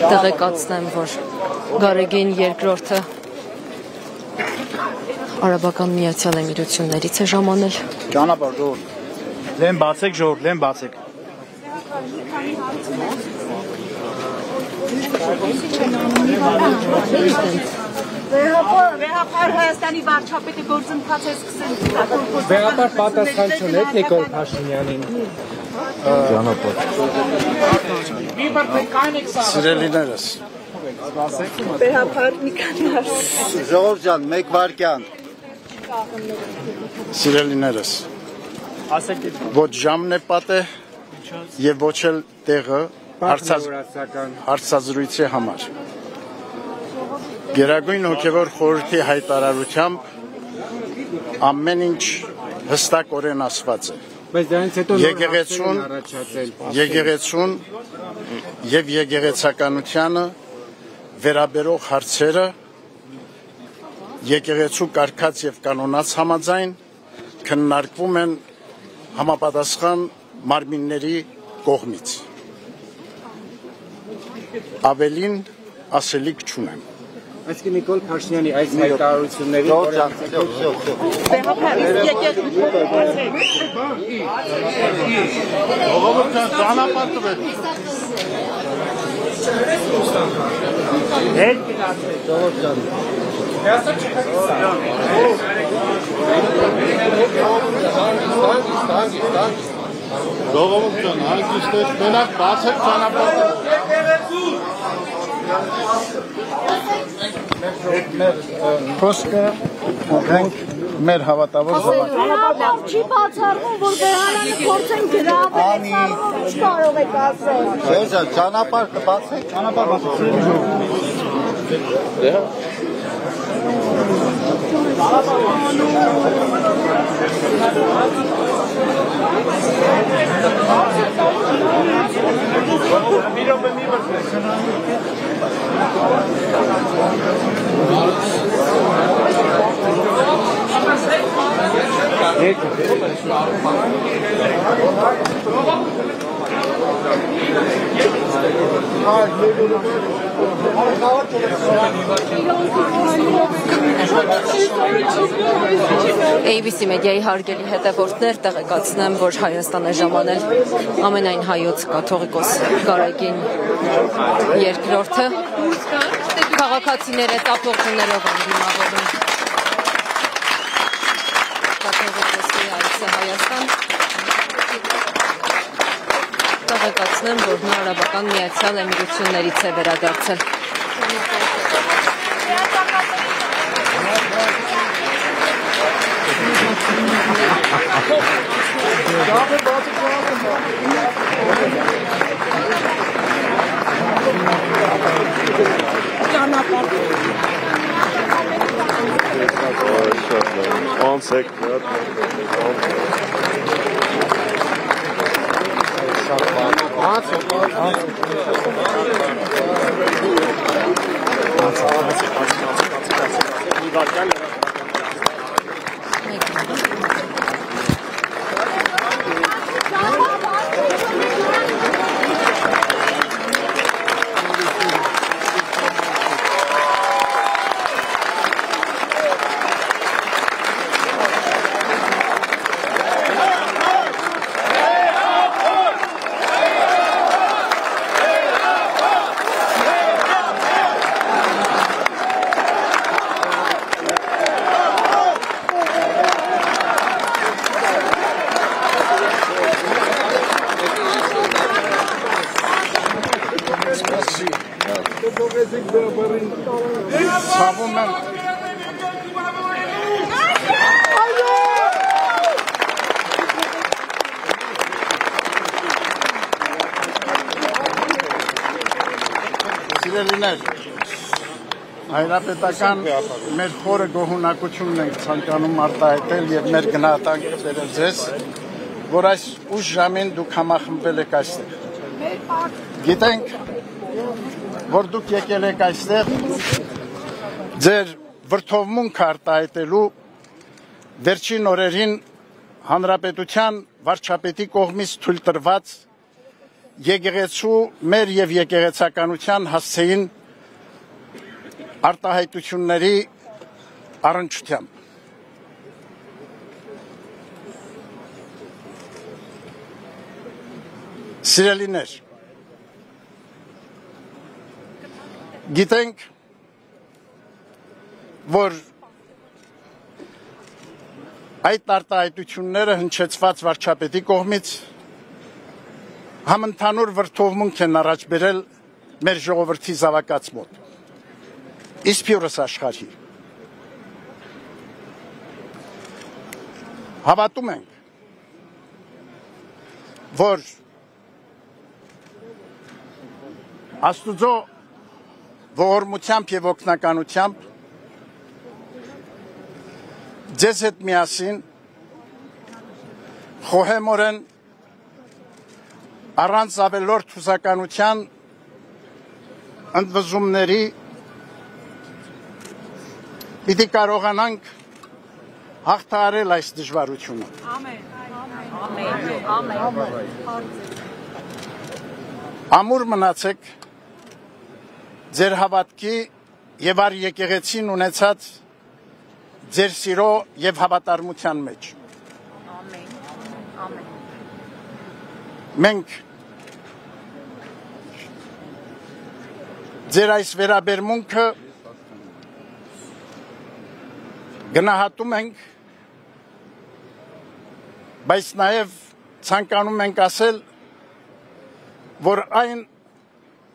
Տեղեկացնեմ, որ Գարեգին երկրորդը Արաբական Միացյալ Էմիրություններից է ժամանել։ Ճանապարհ ժողովուրդ։ Լեն բացեք ժողովուրդ, լեն բացեք։ Վեհապար Հայաստանի վարչապետը գործընթաց է սկսել։ Վեհապար պատասխան չունեք Նիկոլ Փաշինյանին։ Սիրելիներս։ Վեհապար Նիկանար։ Ժողովուրդ ջան, մեկ վայրկյան։ Սիրելիներս։ Ոչ ժամն է պատը եւ ոչ էլ տեղը հարցազրույցի համար։ Գերագույն հոգևոր խորհրդի հայտարարությամբ ամեն ինչ հստակորեն ասված է։ Բայց դրանից հետո եկեղեցուն եւ եկեղեցականությանը վերաբերող հարցերը եկեղեցու կարգած եւ կանոնած համաձայն քննարկվում են համապատասխան մարմինների կողմից։ Ավելին ասելիք չունեմ։ Այսինքն Նիկոլ Փաշինյանի այս հայտարարությունների Ժողովուրդ ջան, հանգստեք, մենակ բացեք ճանապարհը։ Խոսքը ունենք մեր հավատավոր զավակ։ Ճանապարհ չի բացառվում, որ վերանալը փորձեն գրավել, կարող եք ասել։ Ձեզ ճանապարհ կբացեք, ճանապարհ բացեք։ ABC մեդիայի հարգելի հետևորդներ, տեղեկացնեմ, որ Հայաստան է ժամանել ամենայն հայոց կաթողիկոս Գարեգին երկրորդը քաղաքացիները տապողություններով են դիմավորում կաթողիկոսի այցը Հայաստան։ Տեղեկացնեմ, որ նա Արաբական Միացյալ Էմիրություններից է վերադարձել։ Ցավում եմ Սիրելիներ, հայրապետական մեր խորը գոհունակությունն ենք ցանկանում արտահայտել եւ մեր գնահատանքը բերել ձեզ, որ այս ուշ ժամին դուք համախմբվել եք այստեղ։ Գիտենք, որ դուք եկել եք այստեղ ձեր վրդովմունքը արտահայտելու վերջին օրերին հանրապետության վարչապետի կողմից թույլ տրված եկեղեցու մեր եւ եկեղեցականության հասցեին արտահայտությունների առնչությամբ։ Սիրելիներ, գիտենք, որ այդ արտահայտությունները հնչեցված վարչապետի կողմից համընդհանուր վրդովմունք են առաջ բերել մեր ժողովրդի զավակաց մոտ, իսկույնս աշխարհի։ Հավատում ենք, որ Աստուծո ողորմությամբ եւ օգնականությամբ ձեզ հետ միասին խոհեմորեն առանց ավելորդ հուսականության ընդվզումների պիտի կարողանանք հաղթահարել այս դժվարությունը։ Ամուր մնացեք ձեր հավատքի եւ առ եկեղեցին ունեցած ձեր սիրո եւ հավատարմության մեջ։ Մենք ձեր այս վերաբերմունքը գնահատում ենք, բայց նաեւ ցանկանում ենք ասել, որ այն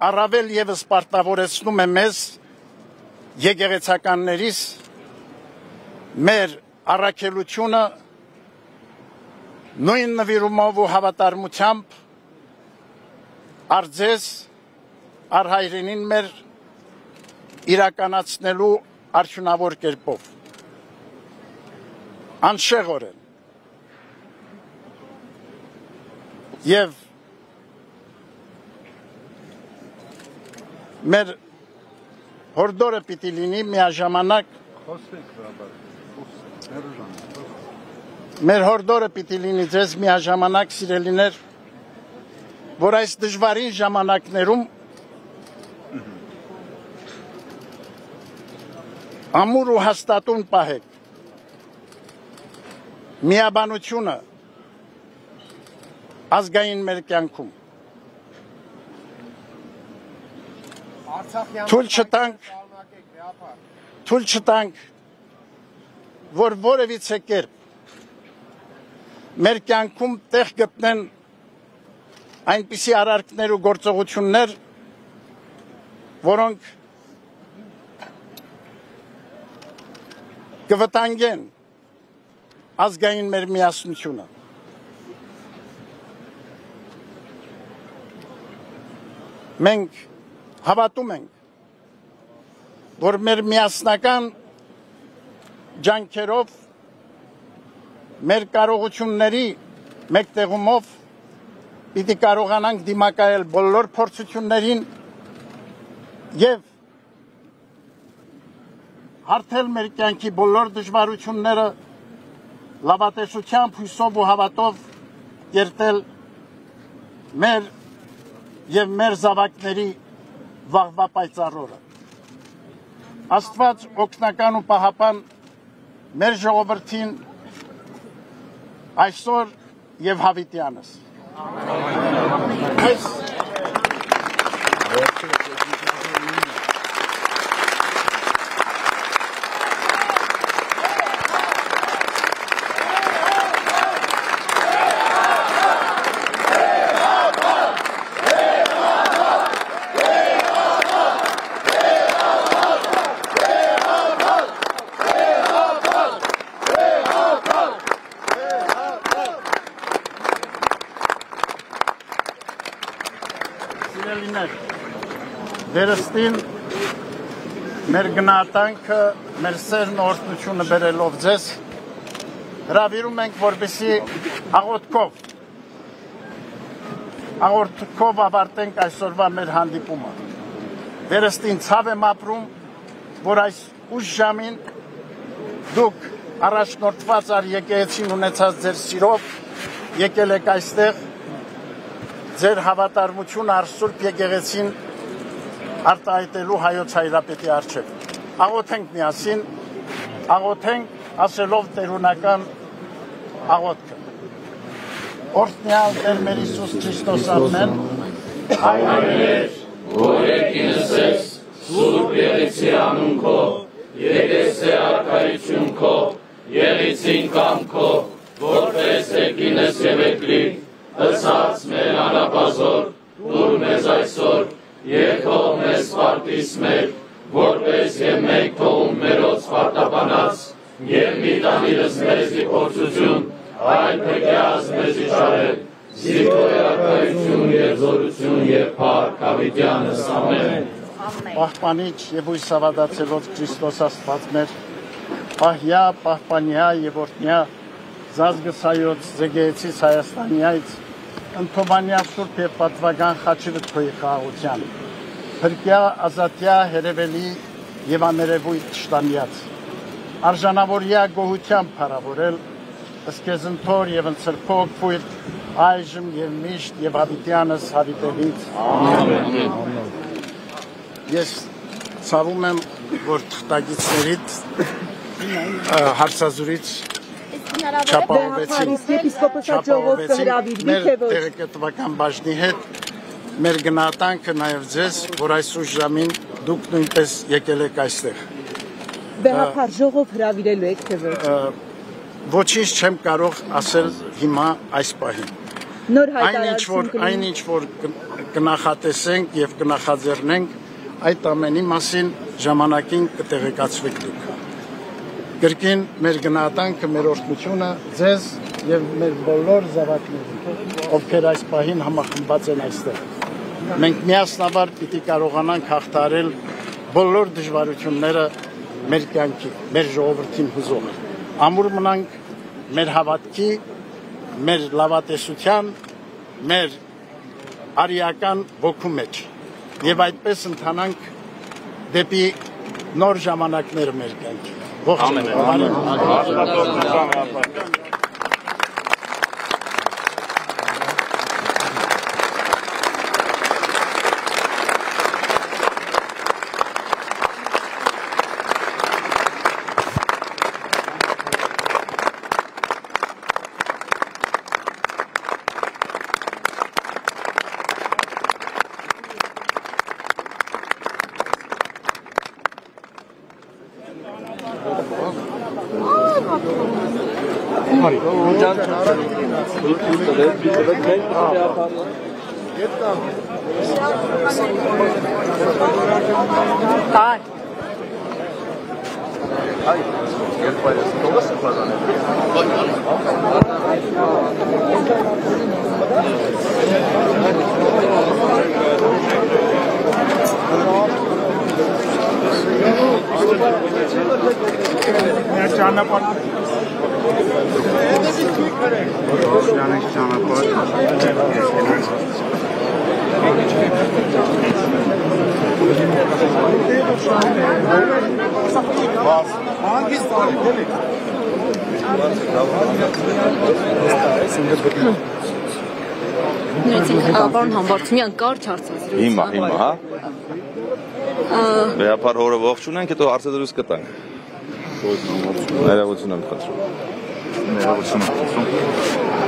առավել եւս պարտավորեցնում է մեզ եկեղեցականներիս մեր առաքելությունը նույն նվիրումով ու հավատարմությամբ առ ձեզ, առ հայրենին մեր իրականացնելու արդյունավոր կերպով։ Անշեղորեն եւ մեր հորդորը պիտի լինի միաժամանակ մեր հորդորը պիտի լինի ձեզ միաժամանակ սիրելիներ, որ այս դժվարին ժամանակներում ամուր ու հաստատուն պահեք միաբանությունը ազգային մեր կյանքում։ Թույլ չտանք, որ որևիցե կերպ մեր կյանքում տեղ գտնեն այնպիսի արարքներ ու գործողություններ, որոնք կվտանգեն ազգային մեր միասնությունը։ Մենք հավատում ենք, որ մեր միասնական ջանքերով, մեր կարողությունների մեկտեղումով պիտի կարողանանք դիմակայել բոլոր փորձություններին եւ հարթել մեր կյանքի բոլոր դժվարությունները լավատեսությամբ, հույսով ու հավատով կերտել մեր եւ մեր զավակների վաղվա պայծառ օրը։ Աստված օգնական ու պահապան մեր ժողովրդին այսօր եւ հավիտյանս։ Վերստին մեր գնահատանքը, մեր սերն օրհնությունը բերելով ձեզ, հրավիրում ենք, որպեսզի աղոթքով ավարտենք այսօրվա մեր հանդիպումը։ Վերստին ցավ եմ ապրում, որ այս ուշ ժամին դուք առաջնորդված առ եկեղեցին ունեցած ձեր սիրով եկել եք այստեղ ձեր հավատարմությունը Սուրբ եկեղեցին արտահայտելու հայոց հայրապետի առջև։ Աղոթենք միասին, աղոթենք ասելով տերունական աղոթքը։ Օրհնյալ Տեր մեր Հիսուս Քրիստոս անեն, Հայրեր, որ եկինս ես, Սուրբ եղեցի անուն քո, եկեցե արքայություն քո, եղեցին կամ քո, որպես եկինս եւ եկլիկ, ըսած մեր անապազոր, դուր մեզ այսօր, երկով մեզ պարտիս մեր, որպես եւ մեկ թողում մերոց պարտապանած, եւ մի տանիրս մեզի փորձություն, այլ փեքեազ մեզի շարել, Զիրքո երակայություն և զորություն և փառք հավիտյանս ամեն։ Պահպանիչ և ույսավադացելով Քրիստոս Աստված մեր, պահյա, պահպանյա և օրհնյա, զազգսայոց զեգեեցից Հայաստանյայց, ընդոմանյա սուրբ և պատվական խաչիրը քոյի խաղաղության, փրկյա, ազատյա, հերևելի և աներևույթ շտամյաց, արժանավորյա գոհությամբ փառավորել, ըսկեզնթոր և ընցրփող փույթ, այժմ և միշտ և հավիտյանս հավիտելից։ Ամեն։ Ես ցավում եմ, որ թղթակիցներից հարցազրույց չապահովեցին մեր տեղեկատվական բաժնի հետ, մեր գնահատանքը նաև ձեզ, որ այս ուշ ժամին դուք նույնպես եկել եք այստեղ։ Բեհապար ժողով հրավիրելու եք, թե ոչ։ Ոչինչ չեմ կարող ասել հիմա այս պահին։ Այն ինչ որ կնախատեսենք եւ կնախաձեռնենք, այդ ամենի մասին ժամանակին կտեղեկացվեք դուք։ Կրկին մեր գնահատանքը, մեր օրհնությունը ձեզ եւ մեր բոլոր զավակներին, ովքեր այս պահին համախմբված են այստեղ։ Մենք միասնաբար պիտի կարողանանք հաղթահարել բոլոր դժվարությունները մեր կյանքի, մեր ժողովրդին հուզող։ Ամուր մնանք մեր հավատքի, մեր լավատեսության, մեր արիական ոգու մեջ եւ այդպես ընթանանք դեպի նոր ժամանակներ մեր կյանքի։ Ամեն։ Պարոն Համբարձումյան, կարճ հարցազրույց։ Հիմա, հա։ Բեհապար հորը ողջունենք, հետո հարցազրույց կտանք։ Ներողություն եմ խնդրում։ Ներողություն եմ խնդրում։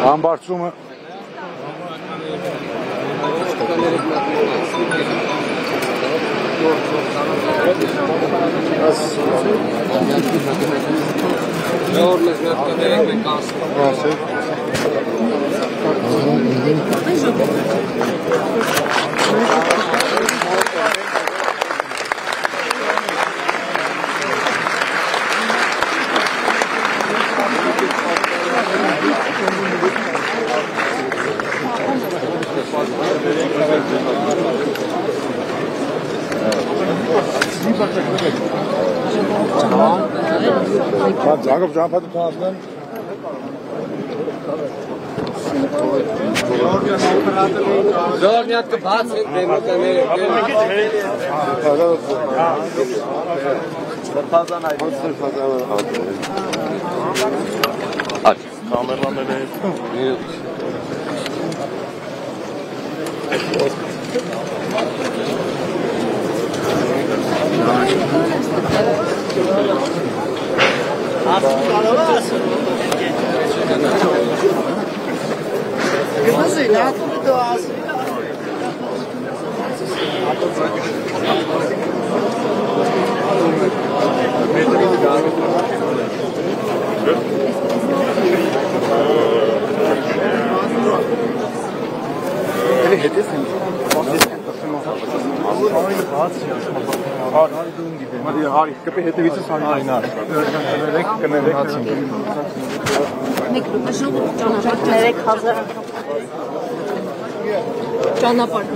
Համբարձումը Զագով ճամփաթ տանեմ Զոր մի հատ կբացենք ճանապարհ